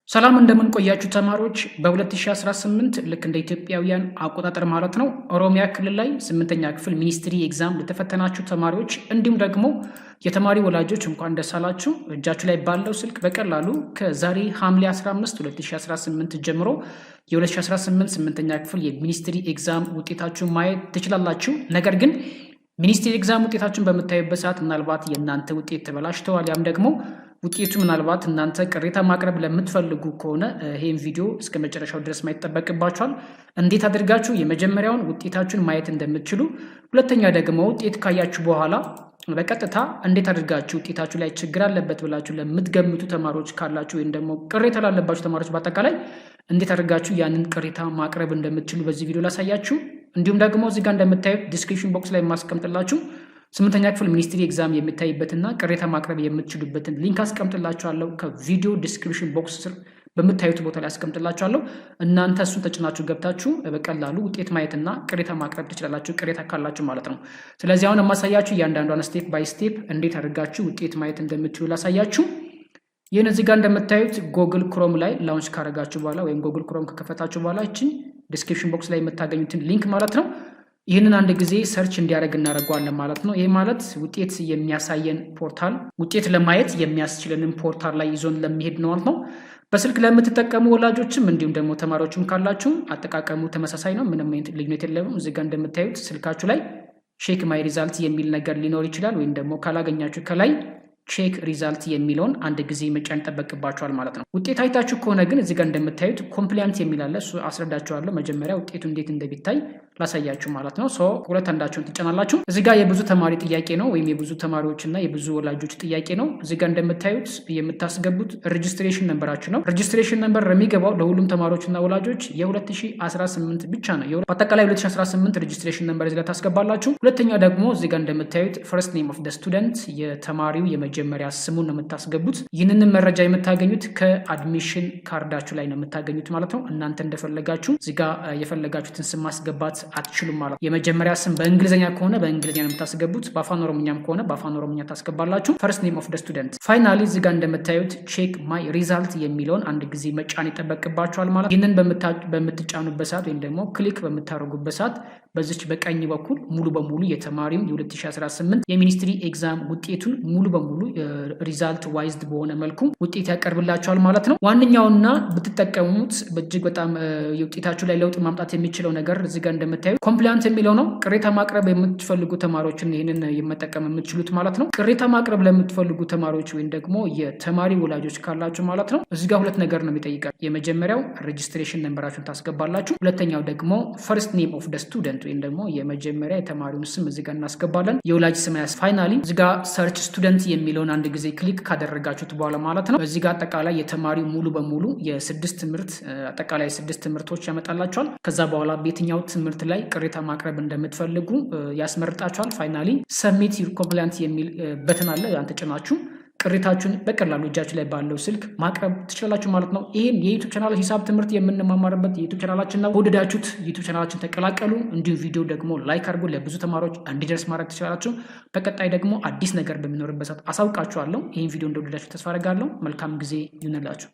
ሰላም እንደምን ቆያችሁ ተማሪዎች። በ2018 ልክ እንደ ኢትዮጵያውያን አቆጣጠር ማለት ነው ኦሮሚያ ክልል ላይ 8ኛ ክፍል ሚኒስትሪ ኤግዛም ለተፈተናችሁ ተማሪዎች እንዲሁም ደግሞ የተማሪ ወላጆች እንኳን ደስ አላችሁ። እጃችሁ ላይ ባለው ስልክ በቀላሉ ከዛሬ ሐምሌ 15 2018 ጀምሮ የ2018 8ኛ ክፍል የሚኒስትሪ ኤግዛም ውጤታችሁን ማየት ትችላላችሁ። ነገር ግን ሚኒስትሪ ኤግዛም ውጤታችሁን በምታዩበት ሰዓት ምናልባት የእናንተ ውጤት ተበላሽተዋል ያም ደግሞ ውጤቱ ምናልባት እናንተ ቅሬታ ማቅረብ ለምትፈልጉ ከሆነ ይሄን ቪዲዮ እስከ መጨረሻው ድረስ ማየት ይጠበቅባችኋል። እንዴት አድርጋችሁ የመጀመሪያውን ውጤታችሁን ማየት እንደምትችሉ፣ ሁለተኛ ደግሞ ውጤት ካያችሁ በኋላ በቀጥታ እንዴት አድርጋችሁ ውጤታችሁ ላይ ችግር አለበት ብላችሁ ለምትገምቱ ተማሪዎች ካላችሁ ወይም ደግሞ ቅሬታ ላለባችሁ ተማሪዎች በአጠቃላይ እንዴት አድርጋችሁ ያንን ቅሬታ ማቅረብ እንደምትችሉ በዚህ ቪዲዮ ላሳያችሁ። እንዲሁም ደግሞ እዚህ ጋር እንደምታዩት ዲስክሪፕሽን ቦክስ ላይ ማስቀምጥላችሁ 8ኛ ክፍል ሚኒስትሪ ኤግዛም የሚታይበትና ቅሬታ ማቅረብ የምትችሉበትን ሊንክ አስቀምጥላችኋለሁ። ከቪዲዮ ዲስክሪፕሽን ቦክስ ስር በምታዩት ቦታ ላይ አስቀምጥላችኋለሁ። እናንተ እሱን ተጭናችሁ ገብታችሁ በቀላሉ ውጤት ማየትና ቅሬታ ማቅረብ ትችላላችሁ፣ ቅሬታ ካላችሁ ማለት ነው። ስለዚህ አሁን የማሳያችሁ እያንዳንዷን ስቴፕ ባይ ስቴፕ እንዴት አድርጋችሁ ውጤት ማየት እንደምትችሉ ላሳያችሁ። ይህን እዚህ ጋር እንደምታዩት ጎግል ክሮም ላይ ላውንች ካረጋችሁ በኋላ ወይም ጎግል ክሮም ከከፈታችሁ በኋላ እቺን ዲስክሪፕሽን ቦክስ ላይ የምታገኙትን ሊንክ ማለት ነው ይህንን አንድ ጊዜ ሰርች እንዲያደርግ እናደርገዋለን ማለት ነው። ይህ ማለት ውጤት የሚያሳየን ፖርታል ውጤት ለማየት የሚያስችለንን ፖርታል ላይ ይዞን ለሚሄድ ነው ማለት ነው። በስልክ ለምትጠቀሙ ወላጆችም እንዲሁም ደግሞ ተማሪዎችም ካላችሁ አጠቃቀሙ ተመሳሳይ ነው፣ ምንም ልዩነት የለውም። እዚህ ጋር እንደምታዩት ስልካችሁ ላይ ቼክ ማይ ሪዛልት የሚል ነገር ሊኖር ይችላል። ወይም ደግሞ ካላገኛችሁ ከላይ ቼክ ሪዛልት የሚለውን አንድ ጊዜ መጫን ይጠበቅባችኋል ማለት ነው። ውጤት አይታችሁ ከሆነ ግን እዚህ ጋር እንደምታዩት ኮምፕሊያንት የሚል አለ። እሱ አስረዳችኋለሁ። መጀመሪያ ውጤቱ እንዴት እንደሚታይ ላሳያችሁ ማለት ነው። ሁለት አንዳችሁን ትጫናላችሁ። እዚህ ጋር የብዙ ተማሪ ጥያቄ ነው ወይም የብዙ ተማሪዎችና የብዙ ወላጆች ጥያቄ ነው። እዚህ ጋር እንደምታዩት የምታስገቡት ሬጅስትሬሽን ነምበራችሁ ነው። ሬጅስትሬሽን ነምበር የሚገባው ለሁሉም ተማሪዎችና ወላጆች የ2018 ብቻ ነው። በአጠቃላይ 2018 ሬጅስትሬሽን ነምበር እዚህ ጋር ታስገባላችሁ። ሁለተኛ ደግሞ እዚህ ጋር እንደምታዩት ፈርስት ኔም ኦፍ ደ ስቱደንት የተማሪው የመጀመሪያ ስሙን ነው የምታስገቡት። ይህንን መረጃ የምታገኙት ከአድሚሽን ካርዳችሁ ላይ ነው የምታገኙት ማለት ነው። እናንተ እንደፈለጋችሁ እዚህ ጋር የፈለጋችሁትን ስም ማስገባት አትችሉም ማለት ነው። የመጀመሪያ ስም በእንግሊዝኛ ከሆነ በእንግሊዝኛ ነው የምታስገቡት፣ በአፋን ኦሮምኛም ከሆነ በአፋን ኦሮምኛ ታስገባላችሁ። ፈርስት ኔም ኦፍ ደ ስቱደንት። ፋይናሊ እዚህ ጋር እንደምታዩት ቼክ ማይ ሪዛልት የሚለውን አንድ ጊዜ መጫን ይጠበቅባችኋል ማለት ነው። ይህንን በምትጫኑበት ሰዓት ወይም ደግሞ ክሊክ በምታደርጉበት ሰዓት በዚች በቀኝ በኩል ሙሉ በሙሉ የተማሪው የ2018 የሚኒስትሪ ኤግዛም ውጤቱን ሙሉ በሙሉ ሪዛልት ዋይዝድ በሆነ መልኩ ውጤት ያቀርብላችኋል ማለት ነው። ዋነኛውና ብትጠቀሙት በእጅግ በጣም የውጤታችሁ ላይ ለውጥ ማምጣት የሚችለው ነገር እዚህ ጋር እንደምታዩት ኮምፕሊያንት የሚለው ነው። ቅሬታ ማቅረብ የምትፈልጉ ተማሪዎችን ይህንን መጠቀም የምትችሉት ማለት ነው። ቅሬታ ማቅረብ ለምትፈልጉ ተማሪዎች ወይም ደግሞ የተማሪ ወላጆች ካላችሁ ማለት ነው እዚህ ጋር ሁለት ነገር ነው የሚጠይቃል። የመጀመሪያው ሬጅስትሬሽን ነምበራችሁን ታስገባላችሁ። ሁለተኛው ደግሞ ፈርስት ኔም ኦፍ ደ ስቱደንት ወይም ደግሞ የመጀመሪያ የተማሪውን ስም እዚህ ጋር እናስገባለን። የወላጅ ስም ያስ ፋይናሊ እዚህ ጋር ሰርች ስቱደንት የሚለውን አንድ ጊዜ ክሊክ ካደረጋችሁት በኋላ ማለት ነው እዚህ ጋር አጠቃላይ የተማሪው ሙሉ በሙሉ የ6 ትምህርት አጠቃላይ 6 ትምህርቶች ያመጣላችኋል። ከዛ በኋላ በየትኛው ትምህርት ላይ ቅሬታ ማቅረብ እንደምትፈልጉ ያስመርጣችኋል። ፋይናሊ ሰብሚት ዩር ኮምፕሊያንት የሚል በተን አለ። ያን ተጭናችሁ ቅሬታችሁን በቀላሉ እጃችሁ ላይ ባለው ስልክ ማቅረብ ትችላላችሁ ማለት ነው። ይሄን የዩቲዩብ ቻናል ሂሳብ ትምህርት የምንማማርበት የዩቲዩብ ቻናላችን ነው። ወደዳችሁት ዩቲዩብ ቻናላችን ተቀላቀሉ። እንዲሁም ቪዲዮ ደግሞ ላይክ አድርጉ፣ ለብዙ ተማሪዎች እንዲደርስ ማድረግ ትችላላችሁ። በቀጣይ ደግሞ አዲስ ነገር በሚኖርበት ሰዓት አሳውቃችኋለሁ። ይህን ቪዲዮ እንደወደዳችሁ ተስፋ አደርጋለሁ። መልካም ጊዜ ይሁንላችሁ።